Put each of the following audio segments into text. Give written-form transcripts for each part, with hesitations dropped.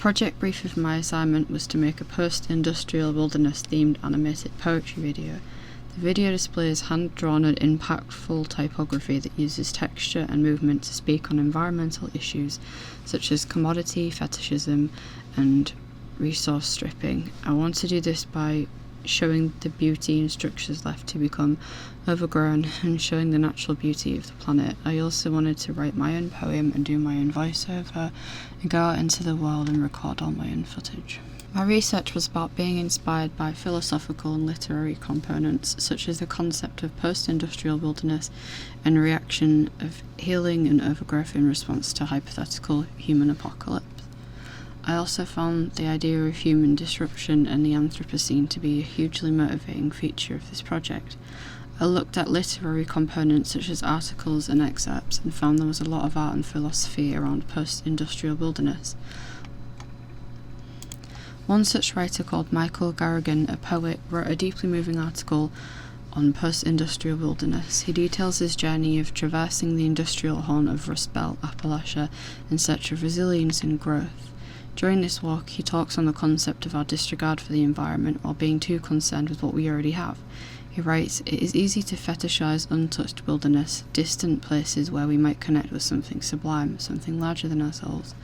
project brief of my assignment was to make a post-industrial wilderness themed animated poetry video. The video displays hand-drawn and impactful typography that uses texture and movement to speak on environmental issues such as commodity fetishism and resource stripping. I want to do this by showing the beauty in structures left to become overgrown and showing the natural beauty of the planet. I also wanted to write my own poem and do my own voiceover and go out into the world and record all my own footage. My research was about being inspired by philosophical and literary components, such as the concept of post-industrial wilderness and reaction of healing and overgrowth in response to hypothetical human apocalypse. I also found the idea of human disruption and the Anthropocene to be a hugely motivating feature of this project. I looked at literary components such as articles and excerpts and found there was a lot of art and philosophy around post-industrial wilderness. One such writer called Michael Garrigan, a poet, wrote a deeply moving article on post-industrial wilderness. He details his journey of traversing the industrial horn of Rust Belt, Appalachia, in search of resilience and growth. During this walk, he talks on the concept of our disregard for the environment while being too concerned with what we already have. He writes, "It is easy to fetishize untouched wilderness, distant places where we might connect with something sublime, something larger than ourselves.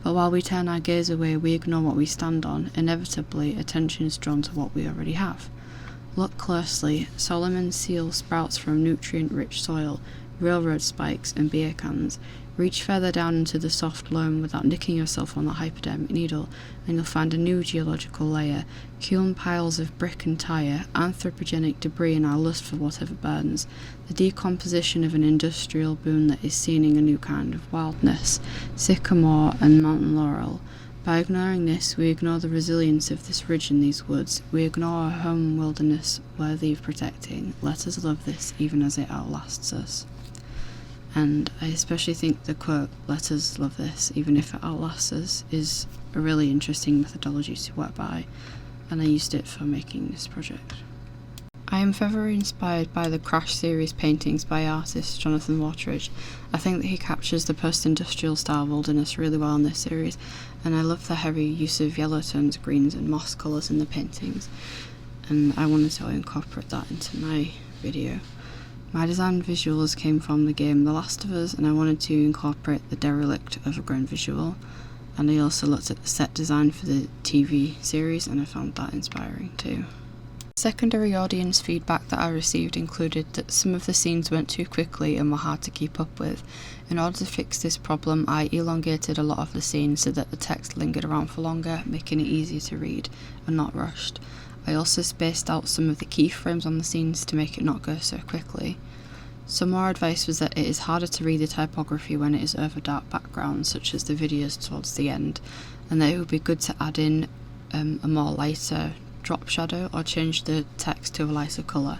But while we turn our gaze away, we ignore what we stand on. Inevitably, attention is drawn to what we already have. Look closely. Solomon's seal sprouts from nutrient-rich soil, railroad spikes, and beer cans. Reach further down into the soft loam without nicking yourself on the hypodermic needle, and you'll find a new geological layer, hewn piles of brick and tire, anthropogenic debris in our lust for whatever burns, the decomposition of an industrial boon that is seeing a new kind of wildness, sycamore and mountain laurel. By ignoring this, we ignore the resilience of this ridge and these woods. We ignore a home wilderness worthy of protecting. Let us love this even as it outlasts us." And I especially think the quote, "let us love this, even if it outlasts us," is a really interesting methodology to work by, and I used it for making this project. I am very inspired by the Crash series paintings by artist Jonathan Wateridge. I think that he captures the post-industrial style wilderness really well in this series, and I love the heavy use of yellow tones, greens and moss colours in the paintings, and I wanted to incorporate that into my video. My design visuals came from the game The Last of Us, and I wanted to incorporate the derelict overgrown visual, and I also looked at the set design for the TV series and I found that inspiring too. Secondary audience feedback that I received included that some of the scenes went too quickly and were hard to keep up with. In order to fix this problem, I elongated a lot of the scenes so that the text lingered around for longer, making it easier to read and not rushed. I also spaced out some of the keyframes on the scenes to make it not go so quickly. Some more advice was that it is harder to read the typography when it is over dark backgrounds, such as the videos towards the end, and that it would be good to add in a more lighter drop shadow or change the text to a lighter colour.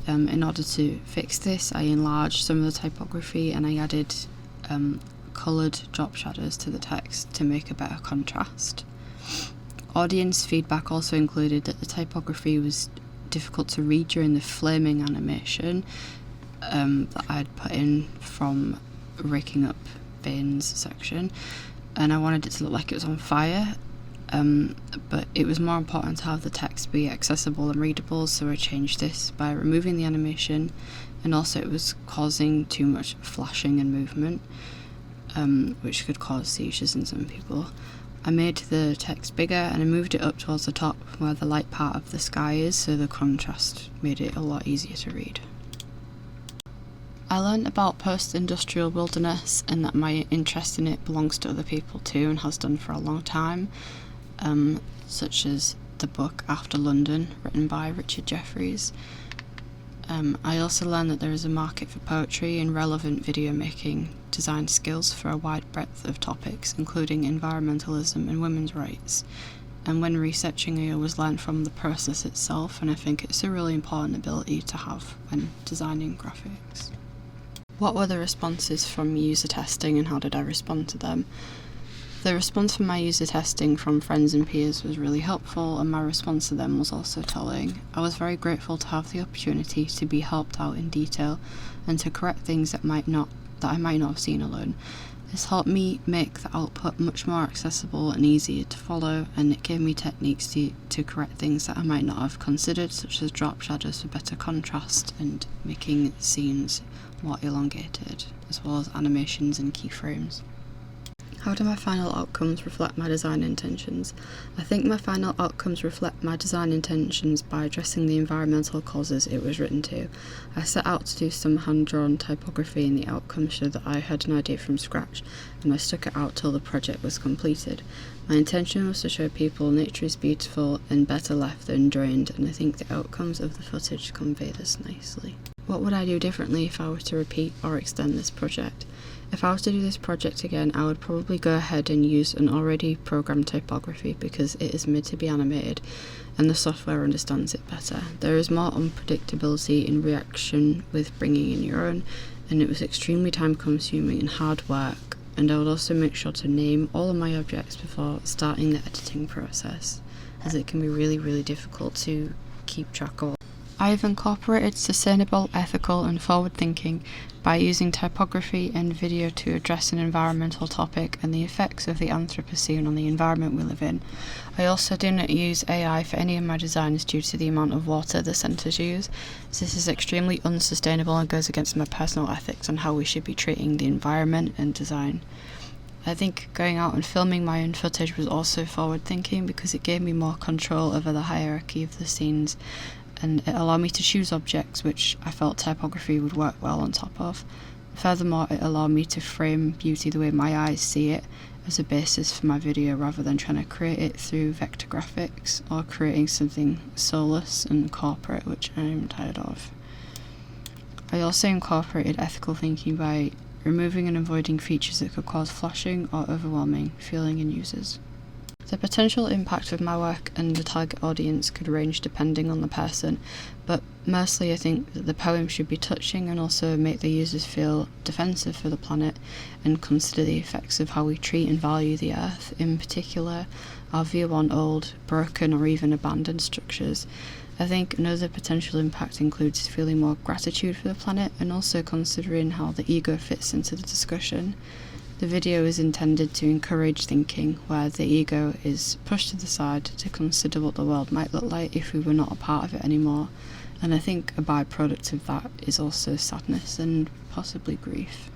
In order to fix this, I enlarged some of the typography and I added coloured drop shadows to the text to make a better contrast. Audience feedback also included that the typography was difficult to read during the flaming animation that I'd put in from raking up veins section, and I wanted it to look like it was on fire, but it was more important to have the text be accessible and readable, so I changed this by removing the animation, and also it was causing too much flashing and movement, which could cause seizures in some people. I made the text bigger and I moved it up towards the top where the light part of the sky is, so the contrast made it a lot easier to read. I learned about post-industrial wilderness and that my interest in it belongs to other people too and has done for a long time, such as the book After London, written by Richard Jefferies. I also learned that there is a market for poetry and relevant video making design skills for a wide breadth of topics, including environmentalism and women's rights. And when researching, I always learn from the process itself, and I think it's a really important ability to have when designing graphics. What were the responses from user testing and how did I respond to them? The response from my user testing from friends and peers was really helpful, and my response to them was also telling. I was very grateful to have the opportunity to be helped out in detail and to correct things that I might not have seen alone. This helped me make the output much more accessible and easier to follow, and it gave me techniques to correct things that I might not have considered, such as drop shadows for better contrast and making scenes more elongated, as well as animations and keyframes. How do my final outcomes reflect my design intentions? I think my final outcomes reflect my design intentions by addressing the environmental causes it was written to. I set out to do some hand-drawn typography, and the outcomes showed that I had an idea from scratch, and I stuck it out till the project was completed. My intention was to show people nature is beautiful and better left than drained, and I think the outcomes of the footage convey this nicely. What would I do differently if I were to repeat or extend this project? If I was to do this project again, I would probably go ahead and use an already programmed typography because it is made to be animated and the software understands it better. There is more unpredictability in reaction with bringing in your own, and it was extremely time consuming and hard work, and I would also make sure to name all of my objects before starting the editing process, as it can be really difficult to keep track of. I have incorporated sustainable, ethical and forward-thinking by using typography and video to address an environmental topic and the effects of the Anthropocene on the environment we live in. I also do not use AI for any of my designs due to the amount of water the centres use, as this is extremely unsustainable and goes against my personal ethics on how we should be treating the environment and design. I think going out and filming my own footage was also forward-thinking because it gave me more control over the hierarchy of the scenes, and it allowed me to choose objects which I felt typography would work well on top of. Furthermore, it allowed me to frame beauty the way my eyes see it as a basis for my video rather than trying to create it through vector graphics or creating something soulless and corporate, which I am tired of. I also incorporated ethical thinking by removing and avoiding features that could cause flashing or overwhelming feeling in users. The potential impact of my work and the target audience could range depending on the person, but mostly I think that the poem should be touching and also make the users feel defensive for the planet and consider the effects of how we treat and value the earth, in particular our view on old, broken or even abandoned structures. I think another potential impact includes feeling more gratitude for the planet and also considering how the ego fits into the discussion. The video is intended to encourage thinking, where the ego is pushed to the side to consider what the world might look like if we were not a part of it anymore, and I think a byproduct of that is also sadness and possibly grief.